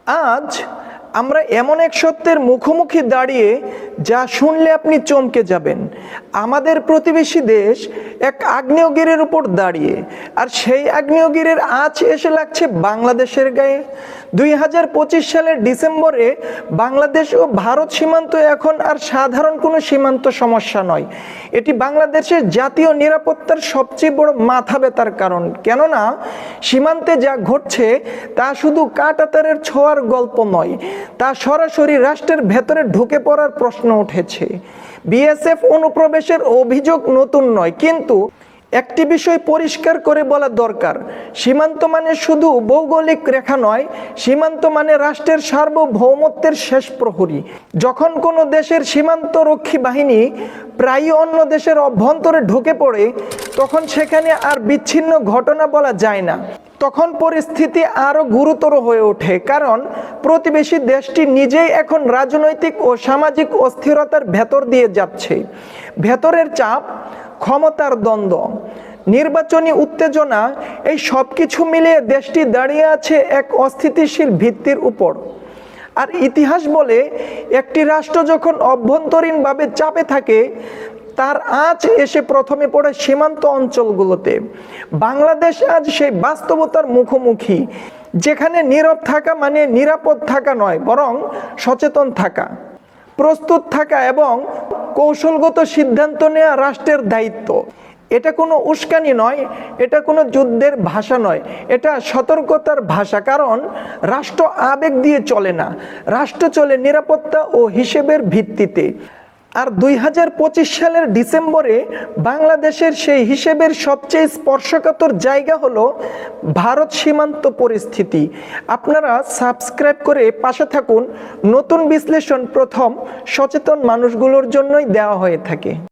আজ আমরা এমন এক সত্যের মুখোমুখি দাঁড়িয়ে যা শুনলে আপনি চমকে যাবেন। আমাদের প্রতিবেশী দেশ এক আগ্নেয়গিরির উপর দাঁড়িয়ে, আর সেই আগ্নেয়গিরির আঁচ এসে লাগছে বাংলাদেশের গায়ে। 2025 সালের ডিসেম্বরে বাংলাদেশ ও ভারত সীমান্ত এখন আর সাধারণ কোনো সীমান্ত সমস্যা নয়, এটি বাংলাদেশের জাতীয় নিরাপত্তার সবচেয়ে বড় মাথা ব্যথার কারণ। কেননা সীমান্তে যা ঘটছে তা শুধু কাঁটাতারের ছোঁয়ার গল্প নয়, তা সরাসরি রাষ্ট্রের ভেতরে ঢুকে পড়ার প্রশ্ন উঠেছে। বিএসএফ অনুপ্রবেশের অভিযোগ নতুন নয়, কিন্তু একটি বিষয় পরিষ্কার করে বলা দরকার, সীমান্ত মানে শুধু ভৌগোলিক রেখা নয়, সীমান্ত মানে রাষ্ট্রের সার্বভৌমত্বের শেষ প্রহরী। যখন কোনো দেশের সীমান্ত রক্ষী বাহিনী প্রায় অন্য দেশের অভ্যন্তরে ঢুকে পড়ে, তখন সেখানে আর বিচ্ছিন্ন ঘটনা বলা যায় না, তখন পরিস্থিতি আরও গুরুতর হয়ে ওঠে। কারণ প্রতিবেশী দেশটি নিজেই এখন রাজনৈতিক ও সামাজিক অস্থিরতার ভেতর দিয়ে যাচ্ছে। ভেতরের চাপ, ক্ষমতার দ্বন্দ্ব, নির্বাচনী উত্তেজনা, এই সব কিছু মিলিয়ে দেশটি দাঁড়িয়ে আছে এক অস্থিতিশীল ভিত্তির উপর। আর ইতিহাস বলে, একটি রাষ্ট্র যখন অভ্যন্তরীণভাবে চাপে থাকে, তার আঁচ এসে প্রথমে পড়ে সীমান্ত অঞ্চলগুলোতে। বাংলাদেশ আজ সেই বাস্তবতার মুখোমুখি, যেখানে নীরব থাকা মানে নিরাপদ থাকা নয়, বরং সচেতন থাকা, প্রস্তুত থাকা এবং কৌশলগত সিদ্ধান্ত নেওয়া রাষ্ট্রের দায়িত্ব। এটা কোনো উস্কানি নয়, এটা কোনো যুদ্ধের ভাষা নয়, এটা সতর্কতার ভাষা। কারণ রাষ্ট্র আবেগ দিয়ে চলে না, রাষ্ট্র চলে নিরাপত্তা ও হিসেবের ভিত্তিতে। আর 2025 সালের ডিসেম্বরে বাংলাদেশের সেই হিসেবের সবচেয়ে স্পর্শকাতর জায়গা হলো ভারত সীমান্ত পরিস্থিতি। আপনারা সাবস্ক্রাইব করে পাশে থাকুন। নতুন বিশ্লেষণ প্রথম সচেতন মানুষগুলোর জন্যই দেওয়া হয়ে থাকে।